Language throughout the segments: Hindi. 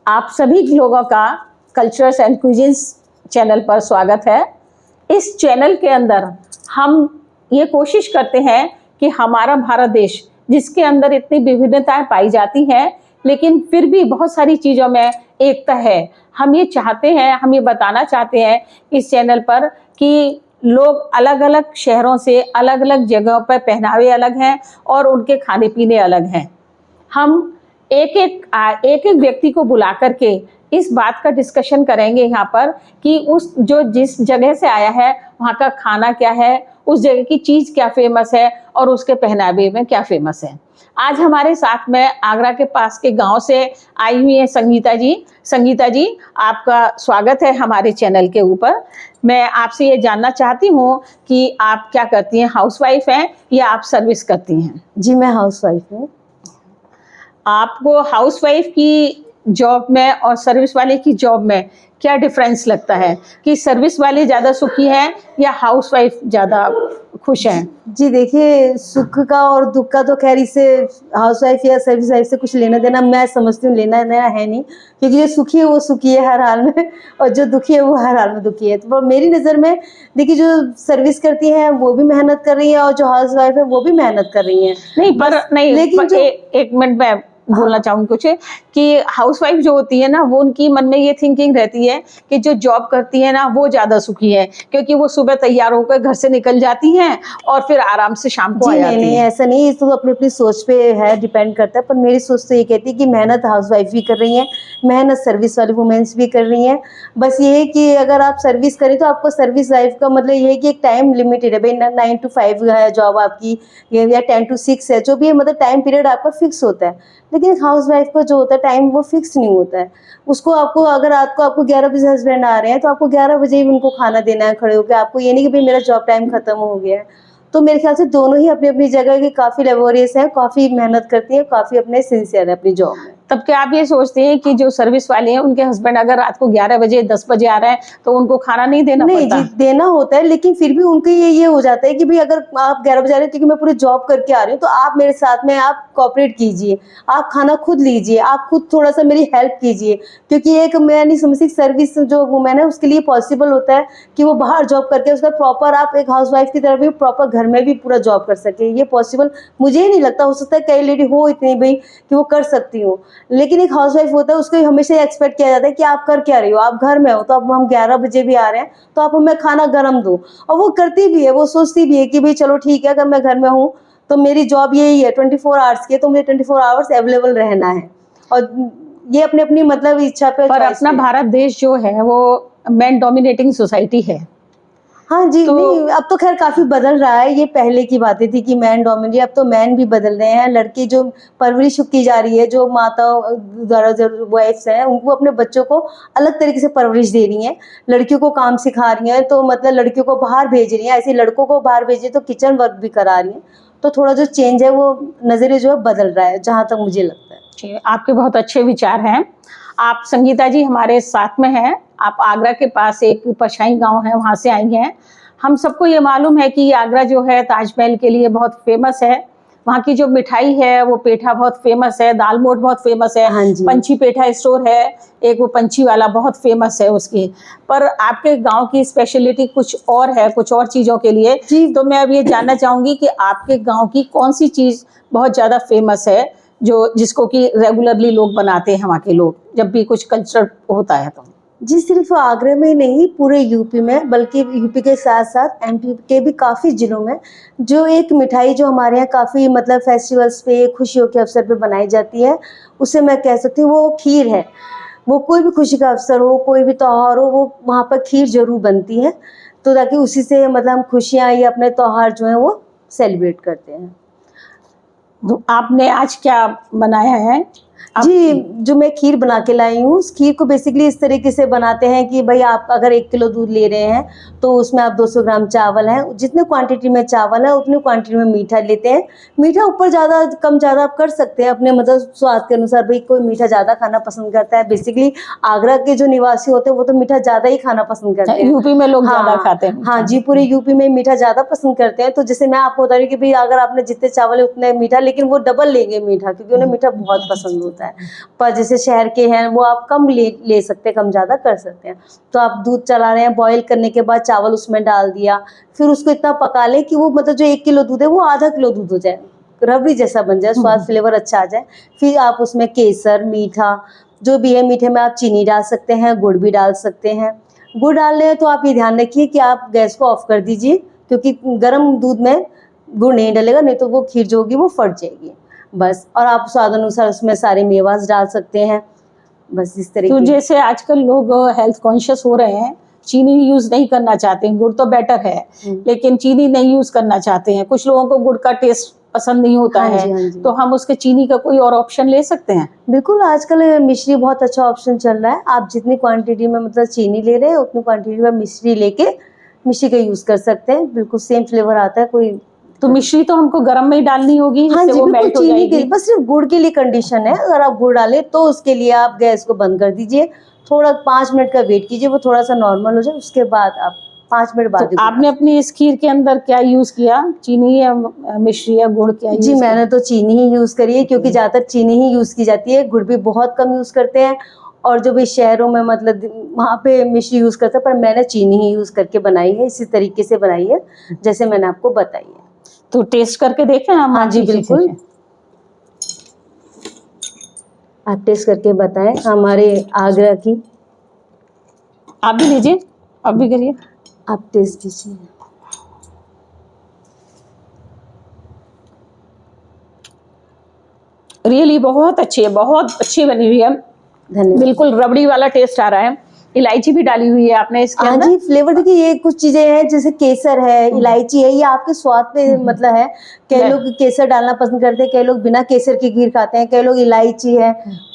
आप सभी लोगों का कल्चर्स एंड क्विजिन्स चैनल पर स्वागत है। इस चैनल के अंदर हम ये कोशिश करते हैं कि हमारा भारत देश, जिसके अंदर इतनी विभिन्नताएं पाई जाती हैं, लेकिन फिर भी बहुत सारी चीज़ों में एकता है। हम ये चाहते हैं, हम ये बताना चाहते हैं इस चैनल पर कि लोग अलग अलग शहरों से, अलग अलग जगहों पर पहनावे अलग हैं और उनके खाने पीने अलग हैं। हम एक एक व्यक्ति को बुला करके इस बात का डिस्कशन करेंगे यहाँ पर कि जिस जगह से आया है वहाँ का खाना क्या है, उस जगह की चीज़ क्या फेमस है और उसके पहनावे में क्या फेमस है। आज हमारे साथ में आगरा के पास के गांव से आई हुई है संगीता जी। संगीता जी, आपका स्वागत है हमारे चैनल के ऊपर। मैं आपसे ये जानना चाहती हूँ कि आप क्या करती हैं, हाउसवाइफ हैं या आप सर्विस करती हैं? जी, मैं हाउसवाइफ हूँ। आपको हाउसवाइफ की जॉब में और सर्विस वाले की जॉब में क्या डिफरेंस लगता है कि सर्विस वाले ज़्यादा सुखी हैं या हाउसवाइफ ज़्यादा खुश हैं? जी देखिए, सुख का और दुख का तो खैर इससे हाउसवाइफ या सर्विस वाइफ से कुछ लेना देना मैं समझती हूँ लेना देना है नहीं, क्योंकि जो सुखी है वो सुखी है हर हाल में और जो दुखी है वो हर हाल में दुखी है। तो मेरी नज़र में देखिए, जो सर्विस करती हैं वो भी मेहनत कर रही हैं और जो हाउसवाइफ है वो भी मेहनत कर रही हैं। लेकिन एक मिनट में बोलना चाहूँगी कुछ कि हाउसवाइफ जो होती है ना, वो उनकी मन में ये थिंकिंग रहती है कि जो जॉब करती है ना वो ज़्यादा सुखी है, क्योंकि वो सुबह तैयार होकर घर से निकल जाती हैं और फिर आराम से शाम को आ जाती हैं। नहीं, ऐसा नहीं, ये तो अपनी अपनी सोच पे है, डिपेंड करता है। पर मेरी सोच तो ये कहती है कि मेहनत हाउसवाइफ भी कर रही हैं, मेहनत सर्विस वाली वुमेन्स भी कर रही हैं। बस ये है कि अगर आप सर्विस करें तो आपको सर्विस लाइफ का मतलब ये है कि एक टाइम लिमिटेड है, भाई 9 to 5 है जॉब आपकी या 10 to 6 है, जो भी है, मतलब टाइम पीरियड आपका फिक्स होता है। लेकिन हाउसवाइफ का जो होता है टाइम वो फिक्स नहीं होता है। उसको आपको अगर आपको 11 बजे हस्बैंड आ रहे हैं तो आपको 11 बजे ही उनको खाना देना है खड़े होकर। आपको ये नहीं कि भाई मेरा जॉब टाइम खत्म हो गया है। तो मेरे ख्याल से दोनों ही अपनी अपनी जगह की काफ़ी लेबोरियस हैं, काफ़ी मेहनत करती हैं, काफ़ी अपने सिंसियर है अपनी जॉब में। तब क्या आप ये सोचते हैं कि जो सर्विस वाले हैं उनके हस्बैंड अगर रात को 11 बजे 10 बजे आ रहे हैं तो उनको खाना नहीं देना पड़ता? नहीं जी, देना होता है, लेकिन फिर भी उनके ये हो जाता है कि भाई अगर आप 11 बजे आ रहे हैं, क्योंकि मैं पूरी जॉब करके आ रही हूँ, तो आप मेरे साथ में आप कोऑपरेट कीजिए, आप खाना खुद लीजिए, आप खुद थोड़ा सा मेरी हेल्प कीजिए। क्योंकि एक मैं नहीं समझती सर्विस जो वुमेन है उसके लिए पॉसिबल होता है कि वो बाहर जॉब करके उसका प्रॉपर आप एक हाउसवाइफ की तरह भी प्रॉपर घर में भी पूरा जॉब कर सके। ये पॉसिबल मुझे नहीं लगता। हो सकता है कई लेडी हो इतनी भाई कि वो कर सकती हो, लेकिन एक हाउसवाइफ होता है उसको हमेशा एक्सपेक्ट किया जाता है कि आप कर क्या रही हो, आप घर में हो, तो अब हम 11 बजे भी आ रहे हैं तो आप हमें खाना गर्म दो। और वो करती भी है, वो सोचती भी है कि भाई चलो ठीक है, अगर मैं घर में हूँ तो मेरी जॉब यही है 24 आवर्स की, तो मुझे 24 आवर्स अवेलेबल रहना है। और ये अपनी अपनी मतलब इच्छा पे। पर अपना भारत देश जो है वो मैन डोमिनेटिंग सोसाइटी है। हाँ जी, नहीं अब तो खैर काफ़ी बदल रहा है। ये पहले की बातें थी कि मैन डोमिनेट, अब तो मैन भी बदल रहे हैं। लड़की जो परवरिश की जा रही है, जो माता द्वारा जो वाइफ्स हैं उनको अपने बच्चों को अलग तरीके से परवरिश दे रही हैं, लड़कियों को काम सिखा रही हैं, तो मतलब लड़कियों को बाहर भेज रही हैं, ऐसे लड़कों को बाहर भेज रही हैं तो किचन वर्क भी करा रही हैं। तो थोड़ा जो चेंज है वो नज़रिया जो है बदल रहा है, जहाँ तक मुझे लगता है। ठीक है, आपके बहुत अच्छे विचार हैं। आप संगीता जी हमारे साथ में हैं। आप आगरा के पास एक पशाई गांव है, वहाँ से आई हैं। हम सबको ये मालूम है कि आगरा जो है ताजमहल के लिए बहुत फेमस है। वहाँ की जो मिठाई है वो पेठा बहुत फेमस है, दाल मोठ बहुत फेमस है। हाँ जी। पंछी पेठा स्टोर है एक, वो पंछी वाला बहुत फेमस है उसकी। पर आपके गांव की स्पेशलिटी कुछ और है, कुछ और चीज़ों के लिए जी। तो मैं अब ये जानना चाहूँगी कि आपके गाँव की कौन सी चीज़ बहुत ज़्यादा फेमस है जिसको कि रेगुलरली लोग बनाते हैं वहाँ के लोग, जब भी कुछ कल्चर होता है तो? जी, सिर्फ आगरा में नहीं, पूरे यूपी में, बल्कि यूपी के साथ साथ एमपी के भी काफ़ी ज़िलों में जो एक मिठाई जो हमारे यहाँ काफ़ी मतलब फेस्टिवल्स पे, खुशियों के अवसर पे बनाई जाती है, उसे मैं कह सकती हूँ वो खीर है। वो कोई भी खुशी का अवसर हो, कोई भी त्यौहार हो, वो वहाँ पर खीर ज़रूर बनती है, तो ताकि उसी से मतलब हम खुशियाँ या अपने त्यौहार जो हैं वो सेलिब्रेट करते हैं। तो आपने आज क्या बनाया है? जी, जो मैं खीर बना के लाई हूँ, उस खीर को बेसिकली इस तरीके से बनाते हैं कि भाई आप अगर 1 किलो दूध ले रहे हैं तो उसमें आप 200 ग्राम चावल है, जितने क्वांटिटी में चावल है उतनी क्वांटिटी में मीठा लेते हैं। मीठा ऊपर ज़्यादा कम ज़्यादा आप कर सकते हैं अपने मतलब स्वाद के अनुसार। भाई कोई मीठा ज़्यादा खाना पसंद करता है, बेसिकली आगरा के जो निवासी होते हैं वो तो मीठा ज़्यादा ही खाना पसंद करते हैं। यूपी में लोग ज़्यादा खाते हैं। हाँ जी, पूरे यूपी में मीठा ज़्यादा पसंद करते हैं। तो जैसे मैं आपको बता रही हूँ कि भाई अगर आपने जितने चावल है उतने मीठा, लेकिन वो डबल लेंगे मीठा, क्योंकि उन्हें मीठा बहुत पसंद होता है। पर जैसे शहर के हैं वो आप कम ले सकते हैं, कम ज़्यादा कर सकते हैं। तो आप दूध चला रहे हैं, बॉईल करने के बाद चावल उसमें डाल दिया, फिर उसको इतना पका लें कि वो मतलब जो 1 किलो दूध है वो आधा किलो दूध हो जाए, रबड़ी जैसा बन जाए, स्वाद फ्लेवर अच्छा आ जाए। फिर आप उसमें केसर, मीठा जो भी है, मीठे में आप चीनी डाल सकते हैं, गुड़ भी डाल सकते हैं। गुड़ डाल रहे हैं तो आप ये ध्यान रखिए कि आप गैस को ऑफ कर दीजिए, क्योंकि गर्म दूध में गुड़ नहीं डलेगा, नहीं तो वो खीर जो होगी वो फट जाएगी। बस, और आप स्वाद अनुसार उसमें सारे मेवास डाल सकते हैं। बस इस तरीके तो जैसे आजकल लोग हेल्थ कॉन्शियस हो रहे हैं, चीनी यूज नहीं करना चाहते हैं, गुड़ तो बेटर है लेकिन चीनी नहीं यूज करना चाहते हैं। कुछ लोगों को गुड़ का टेस्ट पसंद नहीं होता हाँ है, जी, हाँ जी। तो हम उसके चीनी का कोई और ऑप्शन ले सकते हैं? बिल्कुल, आजकल मिश्री बहुत अच्छा ऑप्शन चल रहा है। आप जितनी क्वांटिटी में मतलब चीनी ले रहे हैं उतनी क्वांटिटी में मिश्री लेके मिश्री का यूज कर सकते हैं, बिल्कुल सेम फ्लेवर आता है। कोई तो मिश्री तो हमको गर्म में ही डालनी होगी हाँ जिससे जी, वो बिल्कुल मेल्ट हो चीनी के, जाएगी? बस सिर्फ गुड़ के लिए कंडीशन है। अगर आप गुड़ डालें तो उसके लिए आप गैस को बंद कर दीजिए, थोड़ा 5 मिनट का वेट कीजिए, वो थोड़ा सा नॉर्मल हो जाए, उसके बाद आप 5 मिनट बाद तो आपने अपनी इस खीर के अंदर क्या यूज किया, चीनी या मिश्री या गुड़, क्या जी यूज मैंने तो चीनी ही यूज़ करी है, क्योंकि ज़्यादातर चीनी ही यूज़ की जाती है, गुड़ भी बहुत कम यूज़ करते हैं। और जो भी शहरों में मतलब वहाँ पे मिश्री यूज़ करते हैं, पर मैंने चीनी ही यूज़ करके बनाई है, इसी तरीके से बनाई है जैसे मैंने आपको बताई है। तो टेस्ट करके देखें हम? हाँ जी, आप बिल्कुल। आप टेस्ट करके बताएं हमारे आगरा की। आप भी लीजिए, आप भी करिए। आप टेस्ट कीजिए। रियली बहुत अच्छी है, बहुत अच्छी बनी हुई है, धन्यवाद। बिल्कुल रबड़ी वाला टेस्ट आ रहा है। इलायची भी डाली हुई है आपने इसके हाँ अंदर? जी, फ्लेवर देखिए, ये कुछ चीजें हैं जैसे केसर है, इलायची है, ये आपके स्वाद पे मतलब है। कई लोग केसर डालना पसंद करते हैं, कई लोग बिना केसर की खीर खाते हैं, कई लोग इलायची है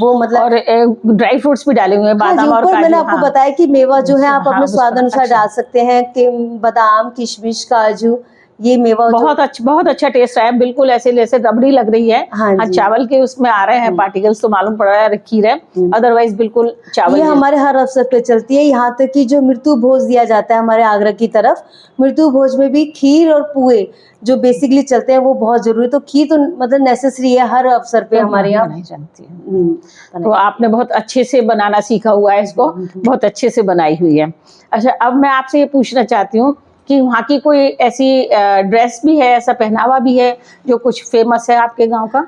वो मतलब। और ड्राई फ्रूट्स भी डाले हुए हैं, हाँ जी, बादाम और ऊपर मैंने काजू। आपको हाँ, बताया कि मेवा जो है आप हाँ, अपने स्वाद अनुसार अच्छा। डाल सकते हैं, कि बादाम, किशमिश, काजू, ये मेवा जो बहुत अच्छा टेस्ट आया, बिल्कुल ऐसे जैसे रबड़ी लग रही है। हाँ हाँ, जी। चावल के उसमें आ रहे हैं पार्टिकल्स तो मालूम पड़ रहा है खीर है, अदरवाइज बिल्कुल चावल ये है। हमारे हर अवसर पे चलती है, यहाँ तक कि जो मृत्यु भोज दिया जाता है हमारे आगरा की तरफ, मृत्यु भोज में भी खीर और पुए जो बेसिकली चलते हैं वो बहुत जरूरी। तो खीर तो मतलब नेसेसरी है हर अवसर पे हमारे यहाँ। नहीं जानती है। तो आपने बहुत अच्छे से बनाना सीखा हुआ है, इसको बहुत अच्छे से बनाई हुई है। अच्छा, अब मैं आपसे ये पूछना चाहती हूँ कि वहाँ की कोई ऐसी ड्रेस भी है, ऐसा पहनावा भी है जो कुछ फेमस है आपके गांव का?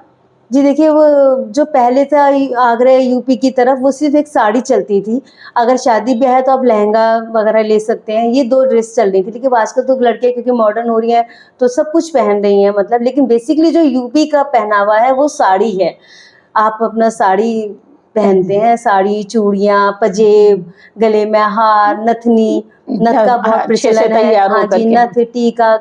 जी देखिए, वो जो पहले था आगरा यूपी की तरफ, वो सिर्फ एक साड़ी चलती थी। अगर शादी ब्याह है तो आप लहंगा वगैरह ले सकते हैं, ये 2 ड्रेस चल रही थी। लेकिन आजकल तो लड़कियां क्योंकि मॉडर्न हो रही हैं तो सब कुछ पहन रही हैं मतलब। लेकिन बेसिकली जो यूपी का पहनावा है वो साड़ी है। आप अपना साड़ी पहनते हैं, साड़ी, चूड़ियाँ, पजेब, गले में हार, नथनी, नथ का बहुत प्रचलन है। हाँ जी, नथ, टीका,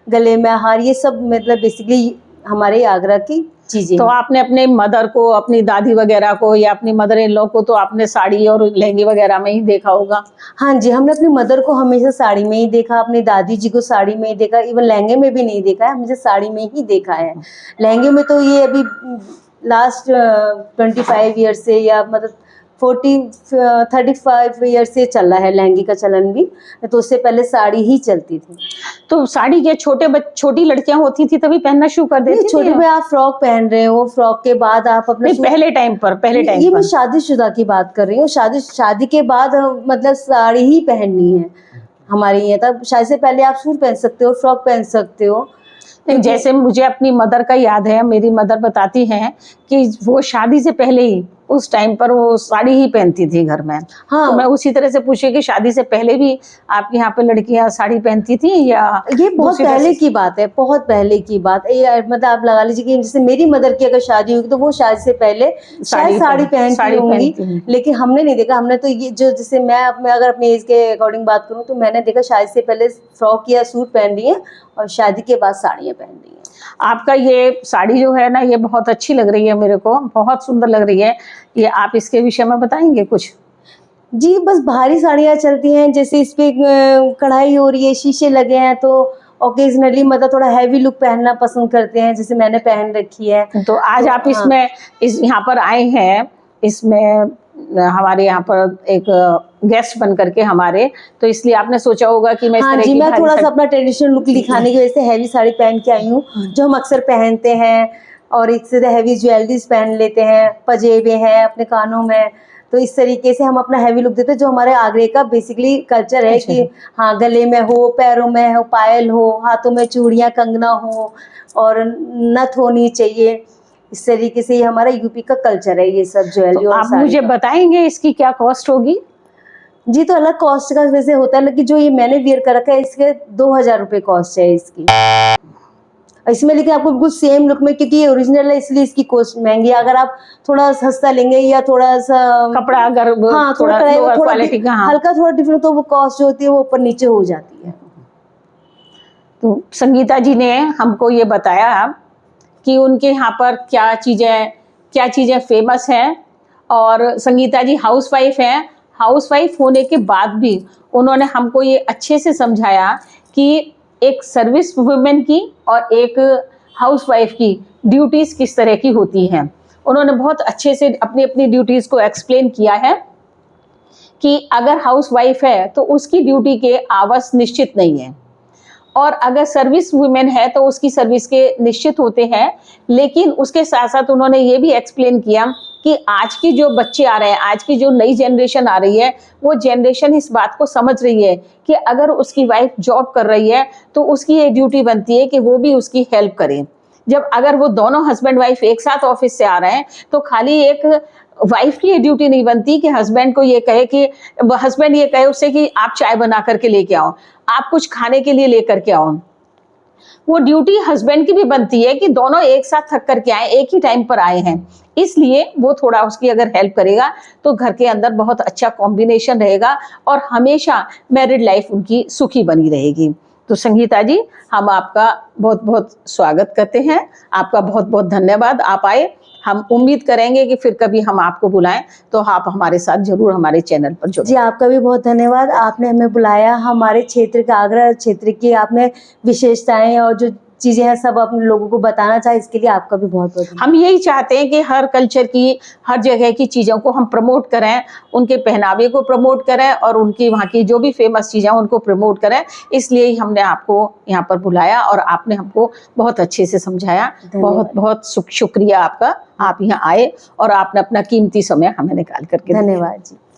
गले में हार, ये सब मतलब बेसिकली हमारे आगरा की चीजें। तो आपने अपने मदर को, अपनी दादी वगैरह को या अपनी मदर इन लॉ को तो आपने साड़ी और लहंगे वगैरह में ही देखा होगा? हाँ जी, हमने अपनी मदर को हमेशा साड़ी में ही देखा, अपनी दादी जी को साड़ी में ही देखा, इवन लहंगे में भी नहीं देखा है, मुझे साड़ी में ही देखा है। लहंगे में तो ये अभी लास्ट 25 ईयर से या मतलब 35 ईयर से चल रहा है लहंगे का चलन भी, तो उससे पहले साड़ी ही चलती थी। तो साड़ी के छोटी लड़कियां होती थी तभी पहनना शुरू कर देती थी? छोटे में आप फ्रॉक पहन रहे हो, फ्रॉक के बाद आप अपने पहले टाइम पर ये मैं शादीशुदा की बात कर रही हूँ। शादी के बाद मतलब साड़ी ही पहननी है हमारे यहाँ। तब शादी से पहले आप सूट पहन सकते हो, फ्रॉक पहन सकते हो। जैसे मुझे अपनी मदर का याद है, मेरी मदर बताती हैं कि वो शादी से पहले ही उस टाइम पर वो साड़ी ही पहनती थी घर में। हाँ, तो मैं उसी तरह से पूछी कि शादी से पहले भी आपके यहाँ पे लड़कियां साड़ी पहनती थी या? ये बहुत पहले की बात है, बहुत पहले की बात है। मतलब आप लगा लीजिए कि जैसे मेरी मदर की अगर शादी होगी तो वो शादी से पहले शायद साड़ी पहनती होंगी, लेकिन हमने नहीं देखा। हमने तो ये जो जैसे मैं अगर अपने एज के अकॉर्डिंग बात करूँ तो मैंने देखा शादी से पहले फ्रॉक या सूट पहन रही है और शादी के बाद साड़ियाँ पहन रही है। आपका ये साड़ी जो है ना, ये बहुत अच्छी लग रही है मेरे को, बहुत सुंदर लग रही है। ये आप इसके विषय में बताएंगे कुछ? जी, बस भारी साड़ियाँ चलती हैं, जैसे इस पे कढ़ाई हो रही है, शीशे लगे हैं, तो ओकेजनली मतलब थोड़ा हैवी लुक पहनना पसंद करते हैं, जैसे मैंने पहन रखी है। तो आज आप इसमें यहाँ पर आए हैं, इसमें हमारे यहाँ पर एक गेस्ट बन करके हमारे, तो इसलिए आपने सोचा होगा कि मैं हाँ जी, मैं थोड़ा सा अपना ट्रेडिशनल लुक दिखाने की वजह से हैवी साड़ी पहन के आई हूँ, जो हम अक्सर पहनते हैं। और इससे हैवी ज्वेलरीज पहन लेते हैं, पजेबे हैं अपने कानों में। तो इस तरीके से हम अपना हैवी लुक देते हैं, जो हमारे आगरे का बेसिकली कल्चर है अच्छा। कि हाँ, गले में हो, पैरों में हो, पायल हो, हाथों में चूड़ियाँ, कंगना हो और नथ होनी चाहिए। इस तरीके से ये हमारा यूपी का कल्चर है, ये सब ज्वेलरी तो और आप साड़ी मुझे का। बताएंगे इसकी क्या कॉस्ट होगी? जी, तो अलग कॉस्ट का वैसे होता है, लेकिन जो ये मैंने वियर कर रखा है इसके 2000 रुपये कॉस्ट है इसकी। इसमें लेकिन आपको बिल्कुल सेम लुक में, क्योंकि ये ओरिजिनल है इसलिए इसकी कॉस्ट महंगी है। अगर आप थोड़ा सस्ता लेंगे या थोड़ा सा कपड़ा अगर हाँ, थोड़ा कढ़ाई लोअर थोड़ा क्वालिटी का, हाँ। हल्का थोड़ा डिफरेंट, तो वो कॉस्ट जो होती है वो ऊपर नीचे हो जाती है। तो संगीता जी ने हमको ये बताया कि उनके यहाँ पर क्या चीज़ें फेमस हैं, और संगीता जी हाउसवाइफ हैं। हाउसवाइफ होने के बाद भी उन्होंने हमको ये अच्छे से समझाया कि एक सर्विस वुमेन की और एक हाउसवाइफ की ड्यूटीज़ किस तरह की होती हैं। उन्होंने बहुत अच्छे से अपनी अपनी ड्यूटीज़ को एक्सप्लेन किया है कि अगर हाउसवाइफ है तो उसकी ड्यूटी के आवर्स निश्चित नहीं है, और अगर सर्विस वुमेन है तो उसकी सर्विस के निश्चित होते हैं। लेकिन उसके साथ साथ उन्होंने ये भी एक्सप्लेन किया कि आज की जो बच्चे आ रहे हैं, आज की जो नई जनरेशन आ रही है, वो जनरेशन इस बात को समझ रही है कि अगर उसकी वाइफ जॉब कर रही है तो उसकी ये ड्यूटी बनती है कि वो भी उसकी हेल्प करे। जब अगर वो दोनों हस्बैंड वाइफ एक साथ ऑफिस से आ रहे हैं तो खाली एक वाइफ की ये ड्यूटी नहीं बनती कि हस्बैंड को ये कहे कि हस्बैंड ये कहे उससे कि आप चाय बना करके लेके आओ, आप कुछ खाने के लिए लेकर के आओ। वो ड्यूटी हस्बैंड की भी बनती है कि दोनों एक साथ थक करके आए, एक ही टाइम पर आए हैं, इसलिए वो थोड़ा उसकी अगर हेल्प करेगा तो घर के अंदर बहुत अच्छा कॉम्बिनेशन रहेगा और हमेशा मैरिड लाइफ उनकी सुखी बनी रहेगी। तो संगीता जी, हम आपका बहुत बहुत स्वागत करते हैं, आपका बहुत बहुत धन्यवाद, आप आए। हम उम्मीद करेंगे कि फिर कभी हम आपको बुलाएं तो आप हमारे साथ जरूर हमारे चैनल पर जुड़ें। जी, आपका भी बहुत धन्यवाद, आपने हमें बुलाया। हमारे क्षेत्र का, आगरा क्षेत्र की आपने विशेषताएं और जो चीज़ें हैं सब अपने लोगों को बताना चाहे, इसके लिए आपका भी बहुत बहुत हम यही चाहते हैं कि हर कल्चर की, हर जगह की चीज़ों को हम प्रमोट करें, उनके पहनावे को प्रमोट करें और उनकी वहाँ की जो भी फेमस चीज़ें हैं उनको प्रमोट करें। इसलिए ही हमने आपको यहाँ पर बुलाया और आपने हमको बहुत अच्छे से समझाया। बहुत बहुत शुक्रिया आपका, आप यहाँ आए और आपने अपना कीमती समय हमें निकाल करके दिया। धन्यवाद जी।